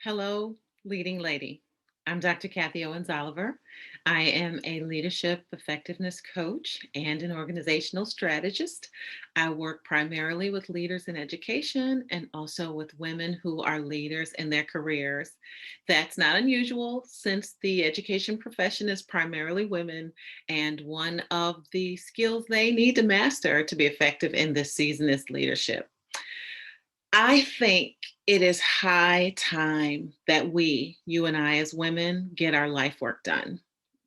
Hello, leading lady. I'm Dr. Kathy Owens-Oliver. I am a leadership effectiveness coach and an organizational strategist. I work primarily with leaders in education and also with women who are leaders in their careers. That's not unusual since the education profession is primarily women, and one of the skills they need to master to be effective in this season is leadership. I think it is high time that you and I as women, get our life work done.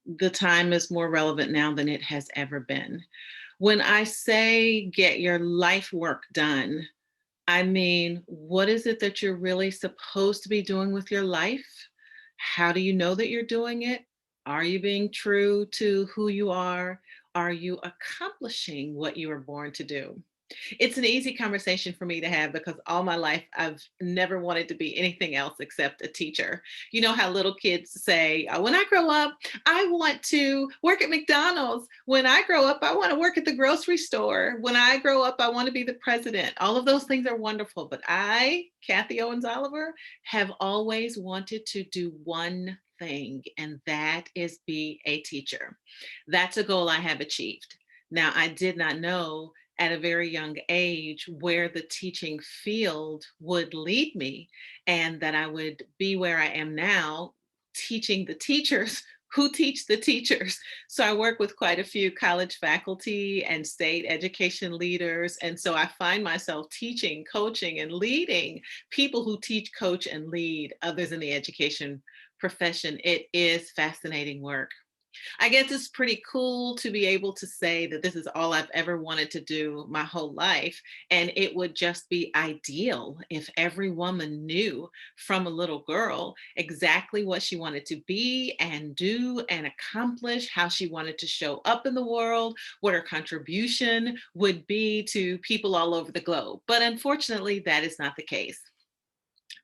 The time is more relevant now than it has ever been. When I say get your life work done, I mean, what is it that you're really supposed to be doing with your life? How do you know that you're doing it? Are you being true to who you are? Are you accomplishing what you were born to do? It's an easy conversation for me to have because all my life I've never wanted to be anything else except a teacher. You know how little kids say, when I grow up, I want to work at McDonald's. When I grow up, I want to work at the grocery store. When I grow up, I want to be the president. All of those things are wonderful. But I, Kathy Owens Oliver, have always wanted to do one thing, and that is be a teacher. That's a goal I have achieved. Now, I did not know at a very young age where the teaching field would lead me and that I would be where I am now, teaching the teachers who teach the teachers. So I work with quite a few college faculty and state education leaders. And so I find myself teaching, coaching, and leading people who teach, coach, and lead others in the education profession. It is fascinating work. I guess it's pretty cool to be able to say that this is all I've ever wanted to do my whole life. And it would just be ideal if every woman knew from a little girl exactly what she wanted to be and do and accomplish, how she wanted to show up in the world, what her contribution would be to people all over the globe. But unfortunately, that is not the case.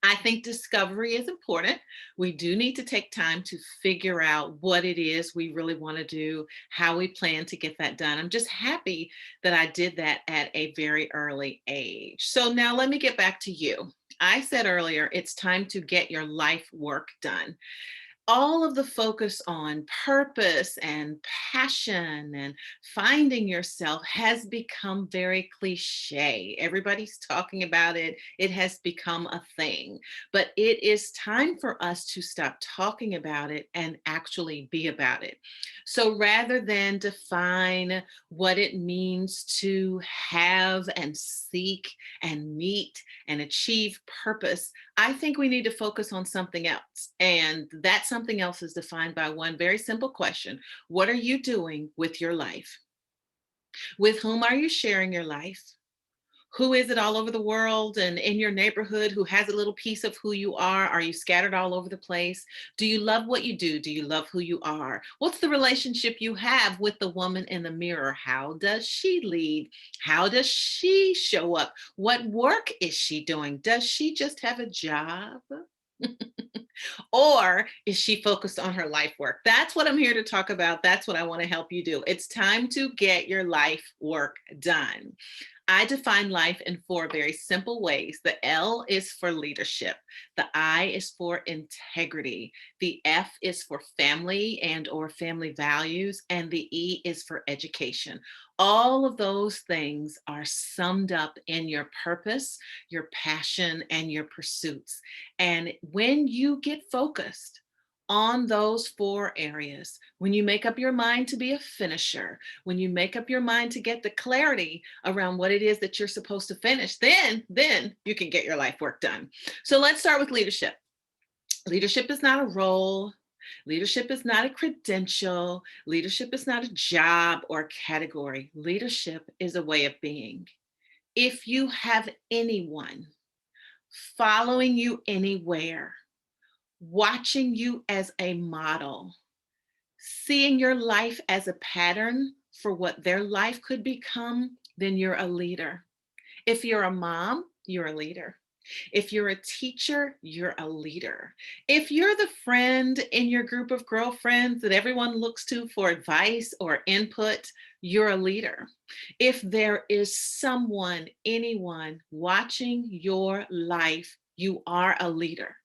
I think discovery is important. We do need to take time to figure out what it is we really want to do, how we plan to get that done. I'm just happy that I did that at a very early age. So now let me get back to you. I said earlier, it's time to get your life work done. All of the focus on purpose and passion and finding yourself has become very cliche. Everybody's talking about it. It has become a thing. But it is time for us to stop talking about it and actually be about it. So rather than define what it means to have and seek and meet and achieve purpose, I think we need to focus on something else. And that something else is defined by one very simple question. What are you doing with your life? With whom are you sharing your life? Who is it all over the world and in your neighborhood who has a little piece of who you are? Are you scattered all over the place? Do you love what you do? Do you love who you are? What's the relationship you have with the woman in the mirror? How does she lead? How does she show up? What work is she doing? Does she just have a job? Or is she focused on her life work? That's what I'm here to talk about. That's what I want to help you do. It's time to get your life work done. I define life in four very simple ways. The L is for leadership. The I is for integrity. The F is for family and or family values. And the E is for education. All of those things are summed up in your purpose, your passion, and your pursuits. And when you get focused on those four areas, when you make up your mind to be a finisher, when you make up your mind to get the clarity around what it is that you're supposed to finish, then you can get your life work done. So let's start with leadership. Leadership is not a role. Leadership is not a credential. Leadership is not a job or category. Leadership is a way of being. If you have anyone following you anywhere, watching you as a model, seeing your life as a pattern for what their life could become, then you're a leader. If you're a mom, you're a leader. If you're a teacher, you're a leader. If you're the friend in your group of girlfriends that everyone looks to for advice or input, you're a leader. If there is someone, anyone watching your life, you are a leader.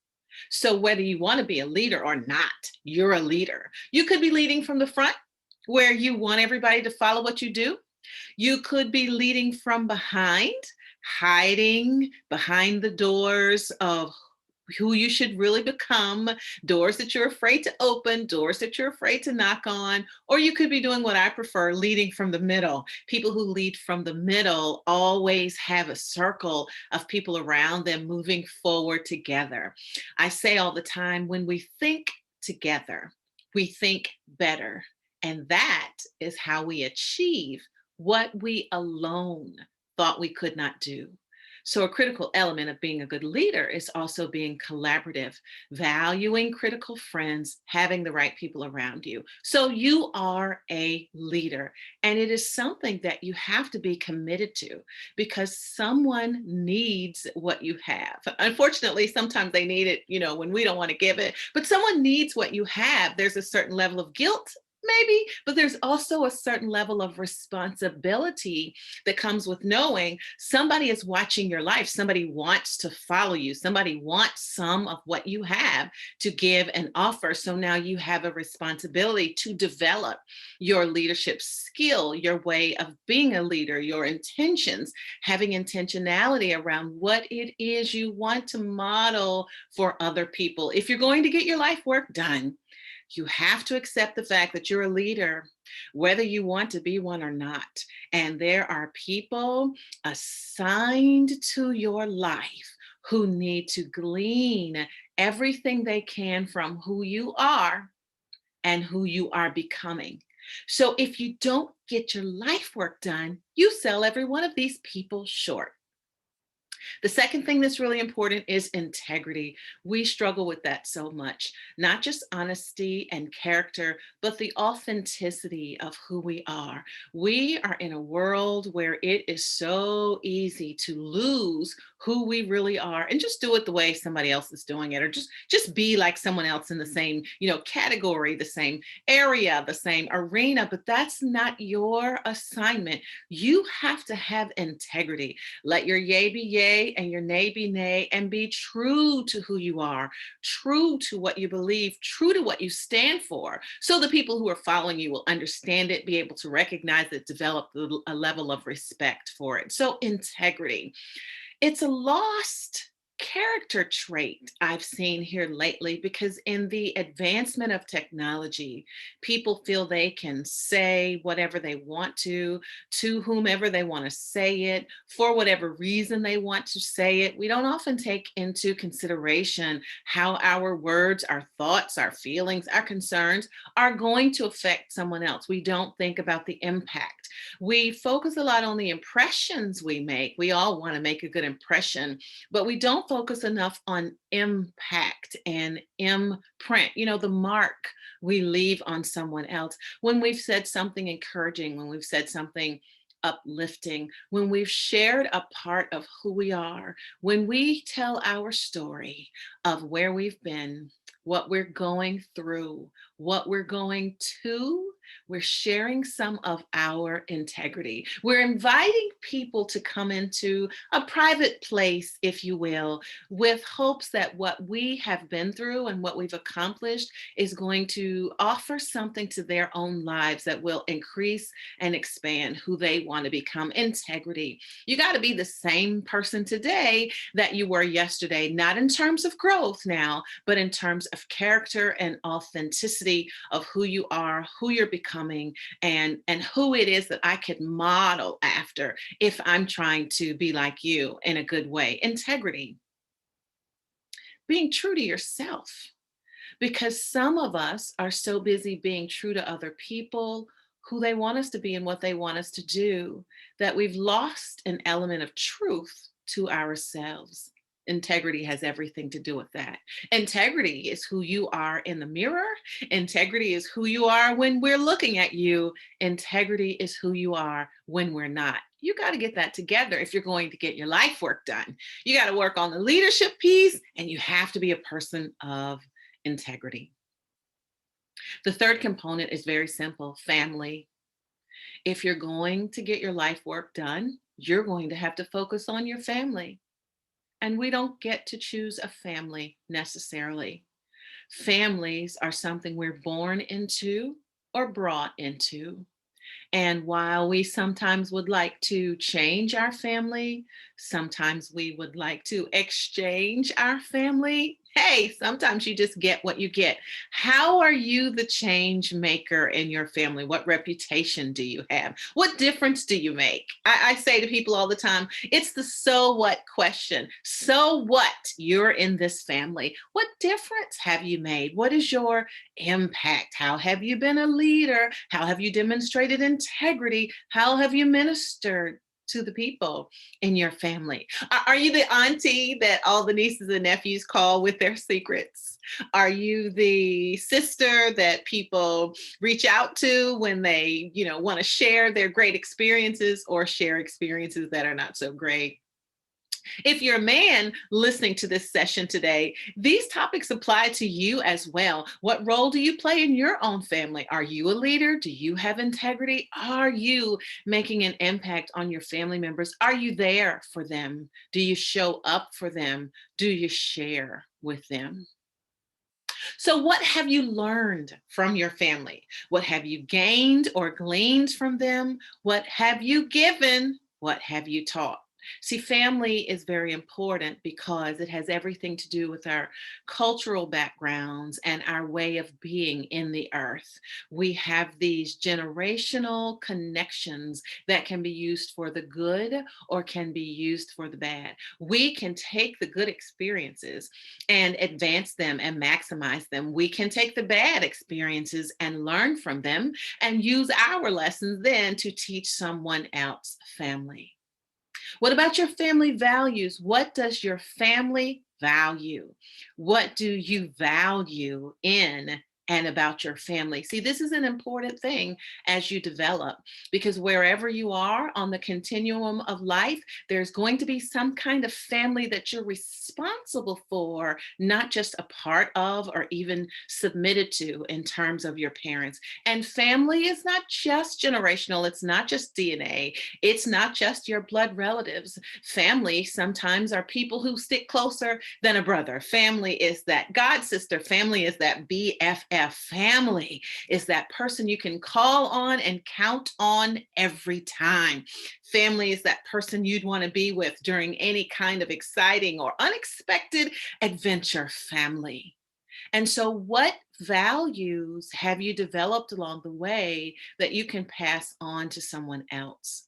So whether you want to be a leader or not, you're a leader. You could be leading from the front where you want everybody to follow what you do. You could be leading from behind, hiding behind the doors of who you should really become, doors that you're afraid to open, doors that you're afraid to knock on, or you could be doing what I prefer, leading from the middle. People who lead from the middle always have a circle of people around them moving forward together. I say all the time, when we think together, we think better. And that is how we achieve what we alone thought we could not do. So, a critical element of being a good leader is also being collaborative, valuing critical friends, having the right people around you. So, you are a leader, and it is something that you have to be committed to because someone needs what you have. Unfortunately, sometimes they need it, when we don't want to give it, but someone needs what you have. There's a certain level of guilt. Maybe, but there's also a certain level of responsibility that comes with knowing somebody is watching your life. Somebody wants to follow you. Somebody wants some of what you have to give and offer. So now you have a responsibility to develop your leadership skill, your way of being a leader, your intentions, having intentionality around what it is you want to model for other people. If you're going to get your life work done, you have to accept the fact that you're a leader, whether you want to be one or not. And there are people assigned to your life who need to glean everything they can from who you are and who you are becoming. So if you don't get your life work done, you sell every one of these people short. The second thing that's really important is integrity. We struggle with that so much, not just honesty and character, but the authenticity of who we are. We are in a world where it is so easy to lose who we really are and just do it the way somebody else is doing it, or just be like someone else in the same, category, the same area, the same arena. But that's not your assignment. You have to have integrity. Let your yay be yay and your nay be nay, and be true to who you are, true to what you believe, true to what you stand for. So the people who are following you will understand it, be able to recognize it, develop a level of respect for it. So integrity. It's a lost character trait I've seen here lately because in the advancement of technology, people feel they can say whatever they want to whomever they want to say it, for whatever reason they want to say it. We don't often take into consideration how our words, our thoughts, our feelings, our concerns are going to affect someone else. We don't think about the impact. We focus a lot on the impressions we make. We all want to make a good impression, but we don't focus enough on impact and imprint, the mark we leave on someone else. When we've said something encouraging, when we've said something uplifting, when we've shared a part of who we are, when we tell our story of where we've been, what we're going through, what we're going to, we're sharing some of our integrity. We're inviting people to come into a private place, if you will, with hopes that what we have been through and what we've accomplished is going to offer something to their own lives that will increase and expand who they want to become. Integrity. You got to be the same person today that you were yesterday, not in terms of growth now, but in terms of character and authenticity of who you are, who you're becoming, and who it is that I could model after if I'm trying to be like you in a good way. Integrity. Being true to yourself, because some of us are so busy being true to other people, who they want us to be and what they want us to do, that we've lost an element of truth to ourselves. Integrity has everything to do with that. Integrity is who you are in the mirror. Integrity is who you are when we're looking at you. Integrity is who you are when we're not. You got to get that together if you're going to get your life work done. You got to work on the leadership piece, and you have to be a person of integrity. The third component is very simple: family. If you're going to get your life work done, you're going to have to focus on your family. and we don't get to choose a family necessarily. Families are something we're born into or brought into. And while we sometimes would like to change our family, sometimes we would like to exchange our family. Hey, sometimes you just get what you get. How are you the change maker in your family? What reputation do you have? What difference do you make? I say to people all the time, it's the so what question. So what? You're in this family. What difference have you made? What is your impact? How have you been a leader? How have you demonstrated integrity? How have you ministered to the people in your family? Are you the auntie that all the nieces and nephews call with their secrets? Are you the sister that people reach out to when they, want to share their great experiences or share experiences that are not so great? If you're a man listening to this session today, these topics apply to you as well. What role do you play in your own family? Are you a leader? Do you have integrity? Are you making an impact on your family members? Are you there for them? Do you show up for them? Do you share with them? So, what have you learned from your family? What have you gained or gleaned from them? What have you given? What have you taught? See, family is very important because it has everything to do with our cultural backgrounds and our way of being in the earth. We have these generational connections that can be used for the good or can be used for the bad. We can take the good experiences and advance them and maximize them. We can take the bad experiences and learn from them and use our lessons then to teach someone else family. What about your family values? What does your family value? What do you value in and about your family? See, this is an important thing as you develop because wherever you are on the continuum of life, there's going to be some kind of family that you're responsible for, not just a part of or even submitted to in terms of your parents. And family is not just generational, it's not just DNA, it's not just your blood relatives. Family sometimes are people who stick closer than a brother. Family is that god sister. Family is that BFF. Family is that person you can call on and count on every time. Family is that person you'd want to be with during any kind of exciting or unexpected adventure. Family. And so, what values have you developed along the way that you can pass on to someone else?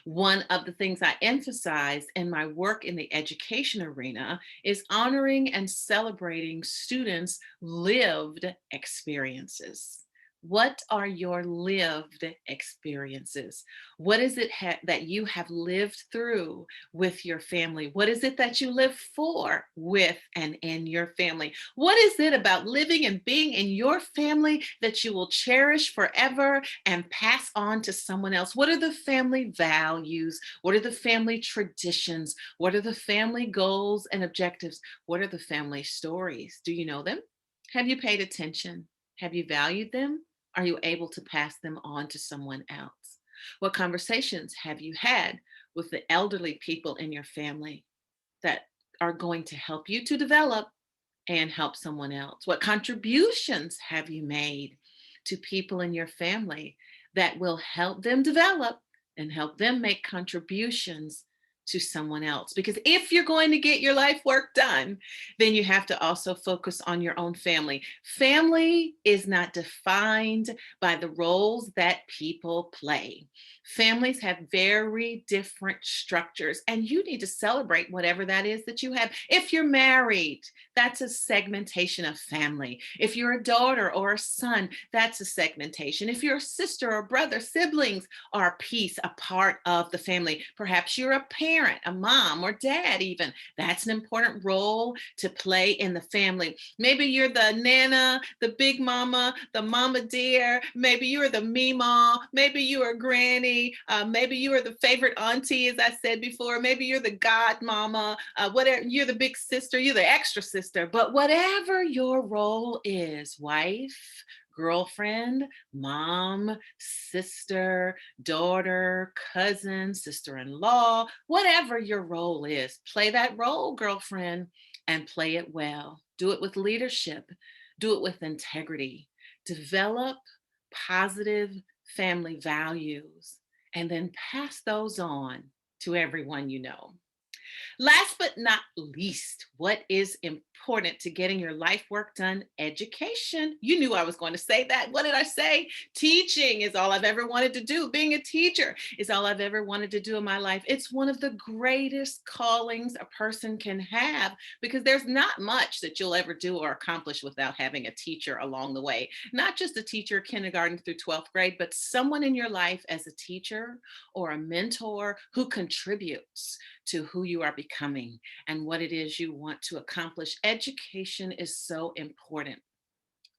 One of the things I emphasize in my work in the education arena is honoring and celebrating students' lived experiences. What are your lived experiences? What is it that you have lived through with your family? What is it that you live for with and in your family? What is it about living and being in your family that you will cherish forever and pass on to someone else? What are the family values? What are the family traditions? What are the family goals and objectives? What are the family stories? Do you know them? Have you paid attention? Have you valued them? Are you able to pass them on to someone else? What conversations have you had with the elderly people in your family that are going to help you to develop and help someone else? What contributions have you made to people in your family that will help them develop and help them make contributions to someone else? Because if you're going to get your life work done, then you have to also focus on your own family. Family is not defined by the roles that people play. Families have very different structures, and you need to celebrate whatever that is that you have. If you're married, that's a segmentation of family. If you're a daughter or a son, that's a segmentation. If you're a sister or brother, siblings are a piece, a part of the family. Perhaps you're a parent, a mom or dad, even. That's an important role to play in the family. Maybe you're the nana, the big mama, the mama dear. Maybe you're the meemaw. Maybe you're a granny. Maybe you are the favorite auntie, as I said before. Maybe you're the godmama. Whatever, you're the big sister. You're the extra sister. But whatever your role is, wife, girlfriend, mom, sister, daughter, cousin, sister-in-law, whatever your role is. Play that role, girlfriend, and play it well. Do it with leadership, do it with integrity. Develop positive family values and then pass those on to everyone you know. Last but not least, what is important to getting your life work done? Education. You knew I was going to say that. What did I say? Teaching is all I've ever wanted to do. Being a teacher is all I've ever wanted to do in my life. It's one of the greatest callings a person can have because there's not much that you'll ever do or accomplish without having a teacher along the way. Not just a teacher, kindergarten through 12th grade, but someone in your life as a teacher or a mentor who contributes to who you are becoming and what it is you want to accomplish. Education is so important.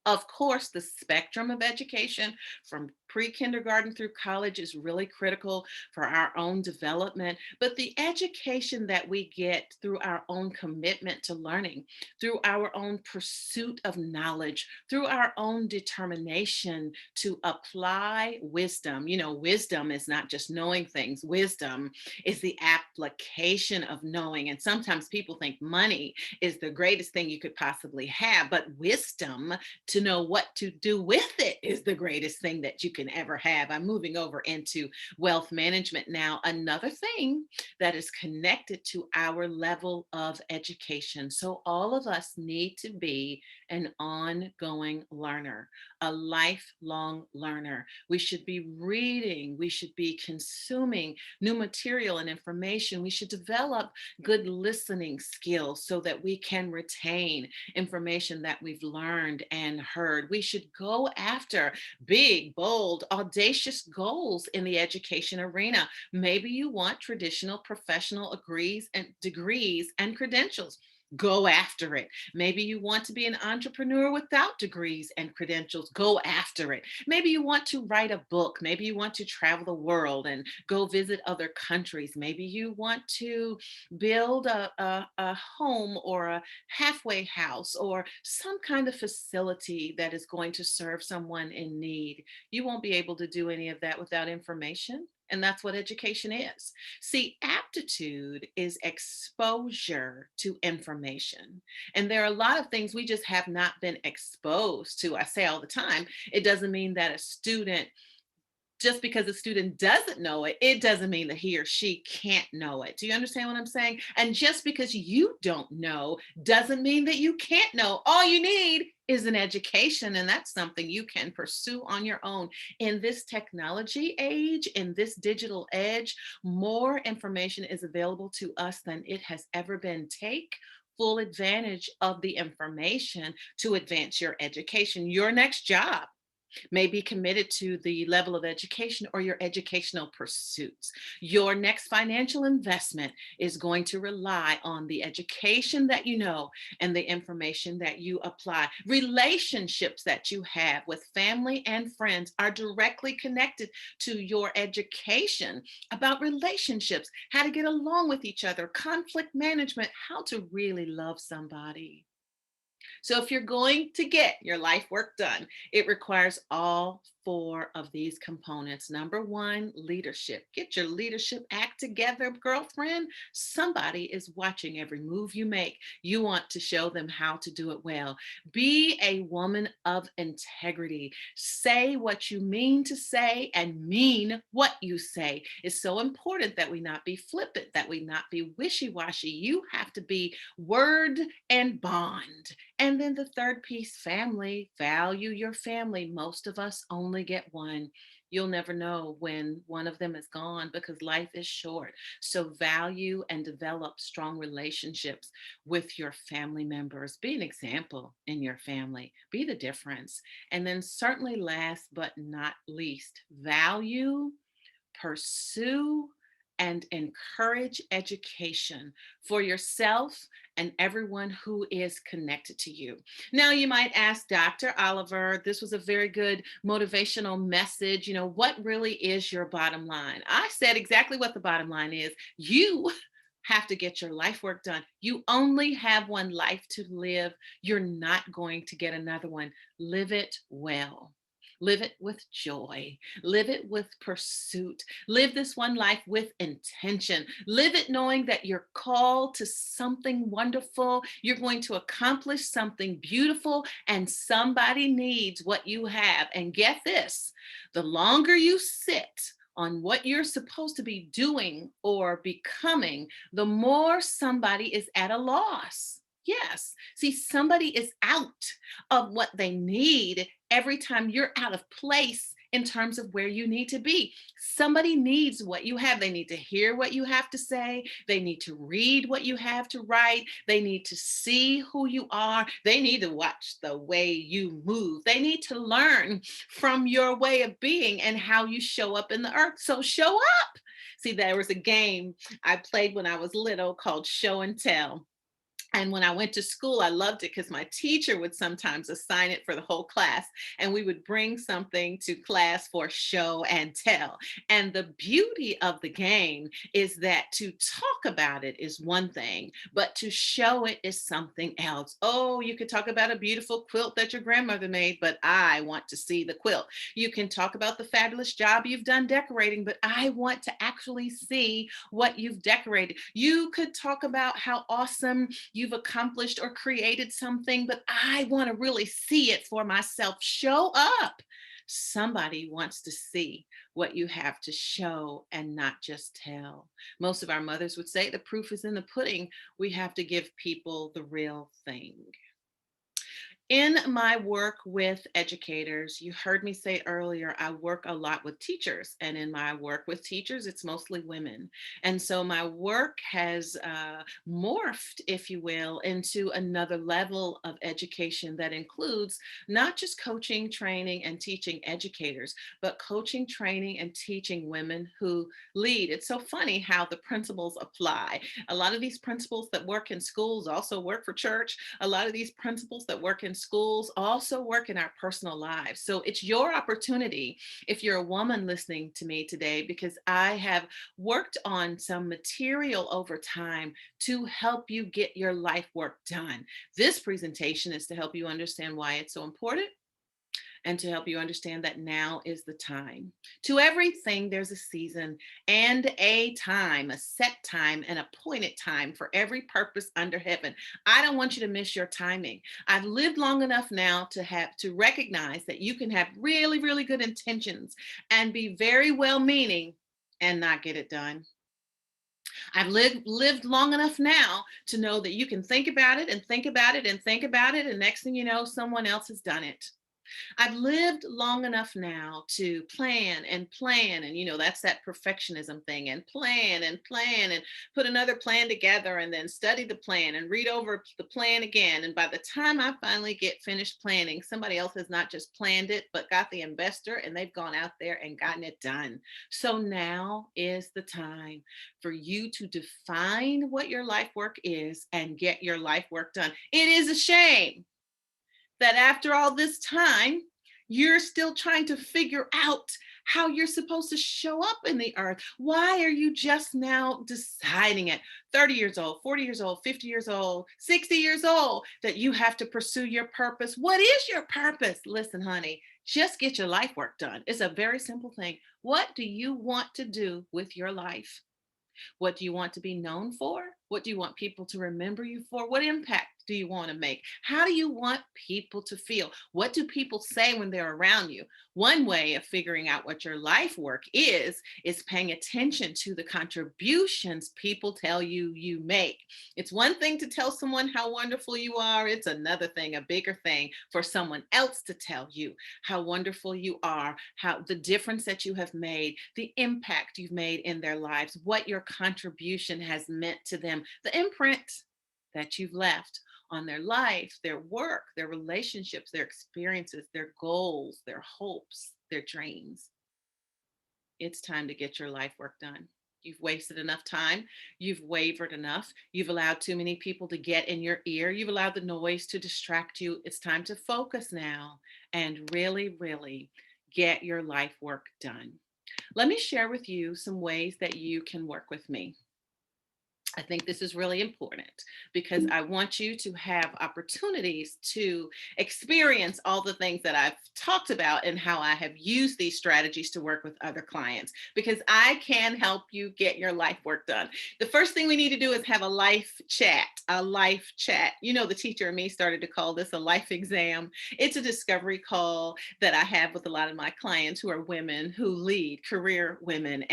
Of course, the spectrum of education from pre-kindergarten through college is really critical for our own development, but the education that we get through our own commitment to learning, through our own pursuit of knowledge, through our own determination to apply wisdom. You know, wisdom is not just knowing things. Wisdom is the application of knowing. And sometimes people think money is the greatest thing you could possibly have, but wisdom to know what to do with it is the greatest thing that you can ever have. I'm moving over into wealth management now. Another thing that is connected to our level of education. So, all of us need to be an ongoing learner, a lifelong learner. We should be reading, we should be consuming new material and information. We should develop good listening skills so that we can retain information that we've learned and heard. We should go after big, bold, audacious goals in the education arena. Maybe you want traditional professional degrees and credentials. Go after it. Maybe you want to be an entrepreneur without degrees and credentials. Go after it. Maybe you want to write a book. Maybe you want to travel the world and go visit other countries. Maybe you want to build a home or a halfway house or some kind of facility that is going to serve someone in need. You won't be able to do any of that without information. And that's what education is. See, aptitude is exposure to information. And there are a lot of things we just have not been exposed to. I say all the time, it doesn't mean that a student just because a student doesn't know it, it doesn't mean that he or she can't know it. Do you understand what I'm saying? And just because you don't know doesn't mean that you can't know. All you need is an education, and that's something you can pursue on your own. In this technology age, in this digital age, more information is available to us than it has ever been. Take full advantage of the information to advance your education, your next job may be committed to the level of education or your educational pursuits. Your next financial investment is going to rely on the education that you know and the information that you apply. Relationships that you have with family and friends are directly connected to your education about relationships, how to get along with each other, conflict management, how to really love somebody. So, if you're going to get your life work done, it requires all four of these components. Number one, leadership. Get your leadership act together, girlfriend. Somebody is watching every move you make. You want to show them how to do it well. Be a woman of integrity. Say what you mean to say and mean what you say. It's so important that we not be flippant, that we not be wishy washy. You have to be word and bond. And then the third piece, family. Value your family. Most of us only get one. You'll never know when one of them is gone because life is short. So value and develop strong relationships with your family members. Be an example in your family. Be the difference. And then certainly last but not least, value, pursue, and encourage education for yourself and everyone who is connected to you. Now, you might ask, Dr. Oliver, this was a very good motivational message. You know, what really is your bottom line? I said exactly what the bottom line is. You have to get your life work done. You only have one life to live. You're not going to get another one. Live it well. Live it with joy. Live it with pursuit. Live this one life with intention. Live it knowing that you're called to something wonderful. You're going to accomplish something beautiful, and somebody needs what you have. And get this, the longer you sit on what you're supposed to be doing or becoming, the more somebody is at a loss. Yes. See, somebody is out of what they need every time you're out of place in terms of where you need to be. Somebody needs what you have. They need to hear what you have to say. They need to read what you have to write. They need to see who you are. They need to watch the way you move. They need to learn from your way of being and how you show up in the earth. So show up. See, there was a game I played when I was little called Show and Tell. And when I went to school, I loved it because my teacher would sometimes assign it for the whole class. And we would bring something to class for show and tell. And the beauty of the game is that to talk about it is one thing, but to show it is something else. Oh, you could talk about a beautiful quilt that your grandmother made, but I want to see the quilt. You can talk about the fabulous job you've done decorating, but I want to actually see what you've decorated. You could talk about how awesome you've accomplished or created something, but I want to really see it for myself. Show up. Somebody wants to see what you have to show and not just tell. Most of our mothers would say the proof is in the pudding. We have to give people the real thing. In my work with educators, you heard me say earlier, I work a lot with teachers. And in my work with teachers, it's mostly women. And so my work has morphed, if you will, into another level of education that includes not just coaching, training, and teaching educators, but coaching, training, and teaching women who lead. It's so funny how the principles apply. A lot of these principles that work in schools also work for church. A lot of these principles that work in schools also work in our personal lives. So it's your opportunity if you're a woman listening to me today, because I have worked on some material over time to help you get your life work done. This presentation is to help you understand why it's so important and to help you understand that now is the time. To everything, there's a season and a time, a set time, an appointed time for every purpose under heaven. I don't want you to miss your timing. I've lived long enough now to recognize that you can have really, really good intentions and be very well meaning and not get it done. I've lived long enough now to know that you can think about it and think about it and think about it, and next thing you know, someone else has done it. I've lived long enough now to plan and plan. And, that's that perfectionism thing, and plan and put another plan together and then study the plan and read over the plan again. And by the time I finally get finished planning, somebody else has not just planned it, but got the investor and they've gone out there and gotten it done. So now is the time for you to define what your life work is and get your life work done. It is a shame that after all this time, you're still trying to figure out how you're supposed to show up in the earth. Why are you just now deciding at 30 years old, 40 years old, 50 years old, 60 years old that you have to pursue your purpose? What is your purpose? Listen, honey, just get your life work done. It's a very simple thing. What do you want to do with your life? What do you want to be known for? What do you want people to remember you for? What impact do you want to make? How do you want people to feel? What do people say when they're around you? One way of figuring out what your life work is paying attention to the contributions people tell you you make. It's one thing to tell someone how wonderful you are. It's another thing, a bigger thing, for someone else to tell you how wonderful you are, how the difference that you have made, the impact you've made in their lives, what your contribution has meant to them, the imprint that you've left on their life, their work, their relationships, their experiences, their goals, their hopes, their dreams. It's time to get your life work done. You've wasted enough time. You've wavered enough. You've allowed too many people to get in your ear. You've allowed the noise to distract you. It's time to focus now and really, really get your life work done. Let me share with you some ways that you can work with me. I think this is really important because I want you to have opportunities to experience all the things that I've talked about and how I have used these strategies to work with other clients, because I can help you get your life work done. The first thing we need to do is have a life chat, a life chat. You know, the teacher and me started to call this a life exam. It's a discovery call that I have with a lot of my clients who are women who lead, career women.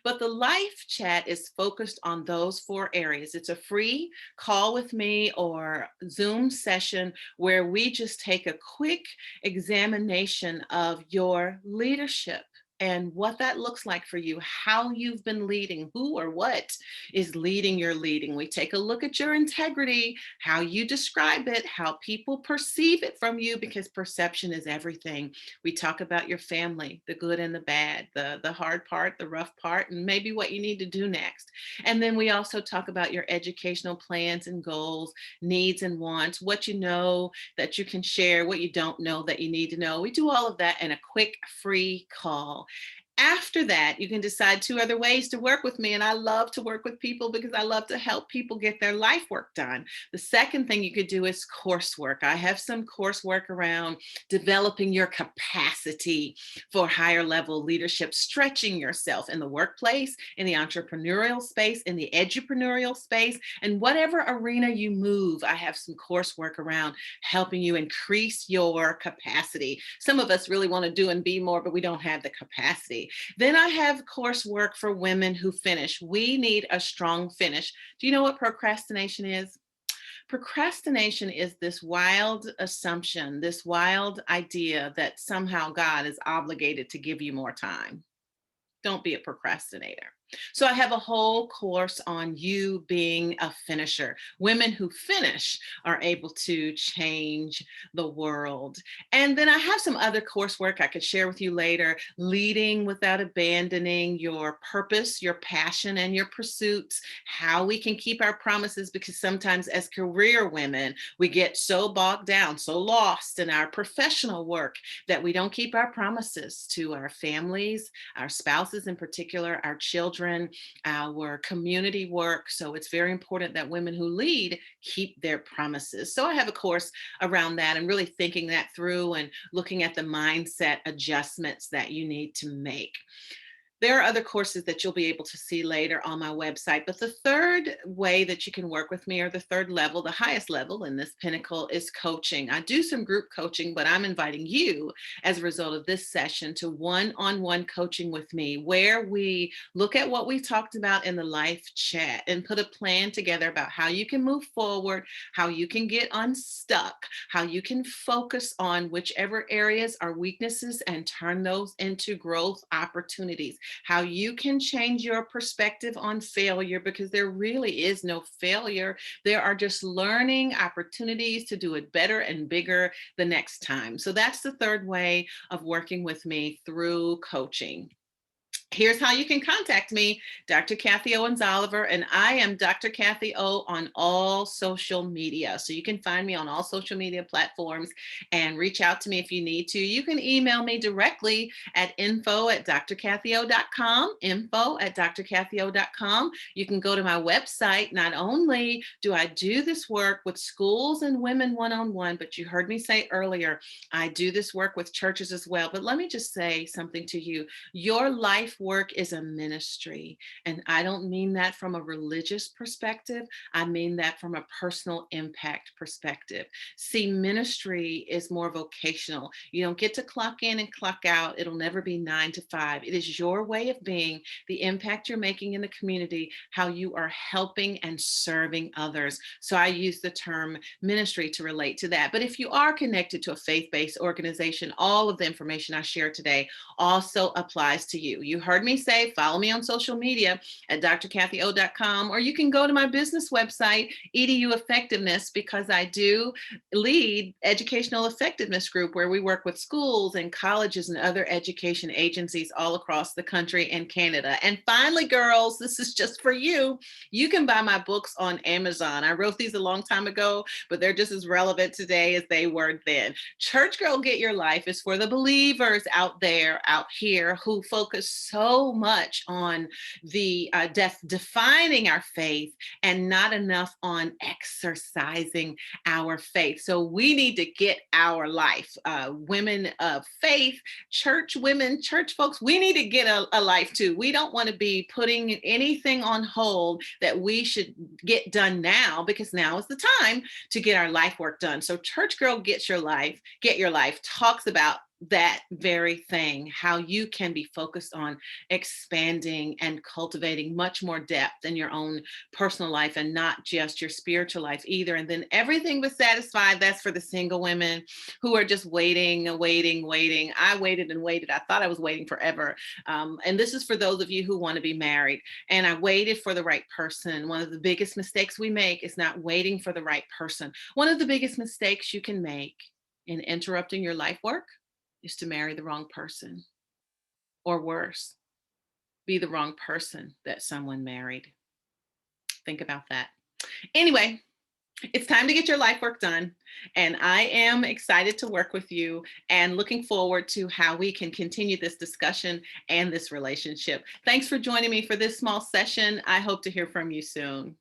But the life chat is focused on those four areas. It's a free call with me or Zoom session where we just take a quick examination of your leadership and what that looks like for you, how you've been leading, who or what is leading your leading. We take a look at your integrity, how you describe it, how people perceive it from you, because perception is everything. We talk about your family, the good and the bad, the hard part, the rough part, and maybe what you need to do next. And then we also talk about your educational plans and goals, needs and wants, what you know that you can share, what you don't know that you need to know. We do all of that in a quick free call. After that, you can decide two other ways to work with me. And I love to work with people because I love to help people get their life work done. The second thing you could do is coursework. I have some coursework around developing your capacity for higher level leadership, stretching yourself in the workplace, in the entrepreneurial space, in the edupreneurial space, and whatever arena you move. I have some coursework around helping you increase your capacity. Some of us really want to do and be more, but we don't have the capacity. Then I have coursework for women who finish. We need a strong finish. Do you know what procrastination is? Procrastination is this wild assumption, this wild idea that somehow God is obligated to give you more time. Don't be a procrastinator. So I have a whole course on you being a finisher. Women who finish are able to change the world. And then I have some other coursework I could share with you later, leading without abandoning your purpose, your passion, and your pursuits, how we can keep our promises, because sometimes as career women, we get so bogged down, so lost in our professional work that we don't keep our promises to our families, our spouses in particular, our children, our community work. So it's very important that women who lead keep their promises. So I have a course around that and really thinking that through and looking at the mindset adjustments that you need to make. There are other courses that you'll be able to see later on my website. But the third way that you can work with me, or the third level, the highest level in this pinnacle, is coaching. I do some group coaching, but I'm inviting you as a result of this session to one-on-one coaching with me, where we look at what we talked about in the life chat and put a plan together about how you can move forward, how you can get unstuck, how you can focus on whichever areas are weaknesses and turn those into growth opportunities, how you can change your perspective on failure, because there really is no failure. There are just learning opportunities to do it better and bigger the next time. So that's the third way of working with me, through coaching. Here's how you can contact me, Dr. Kathy Owens-Oliver, and I am Dr. Kathy O on all social media. So you can find me on all social media platforms and reach out to me if you need to. You can email me directly at info@drkathyo.com, info@drkathyo.com. You can go to my website. Not only do I do this work with schools and women one-on-one, but you heard me say earlier, I do this work with churches as well. But let me just say something to you. Your life work is a ministry. And I don't mean that from a religious perspective. I mean that from a personal impact perspective. See, ministry is more vocational. You don't get to clock in and clock out. It'll never be 9 to 5. It is your way of being, the impact you're making in the community, how you are helping and serving others. So I use the term ministry to relate to that. But if you are connected to a faith-based organization, all of the information I share today also applies to you. You heard me say, follow me on social media at drkathyo.com, or you can go to my business website, EDU Effectiveness, because I do lead educational effectiveness group where we work with schools and colleges and other education agencies all across the country and Canada. And finally, girls, this is just for you. You can buy my books on Amazon. I wrote these a long time ago, but they're just as relevant today as they were then. Church Girl Get Your Life is for the believers out there, out here, who focus so so much on the defining our faith and not enough on exercising our faith. So we need to get our life. Women of faith, church women, church folks, we need to get a life too. We don't want to be putting anything on hold that we should get done now, because now is the time to get our life work done. So Church Girl Get Your Life talks about that very thing, how you can be focused on expanding and cultivating much more depth in your own personal life and not just your spiritual life either. And then everything but satisfied, that's for the single women who are just waiting. I waited and waited. I thought I was waiting forever. And this is for those of you who want to be married. And I waited for the right person. One of the biggest mistakes we make is not waiting for the right person. One of the biggest mistakes you can make in interrupting your life work is to marry the wrong person, or worse, be the wrong person that someone married. Think about that. Anyway, it's time to get your life work done. And I am excited to work with you and looking forward to how we can continue this discussion and this relationship. Thanks for joining me for this small session. I hope to hear from you soon.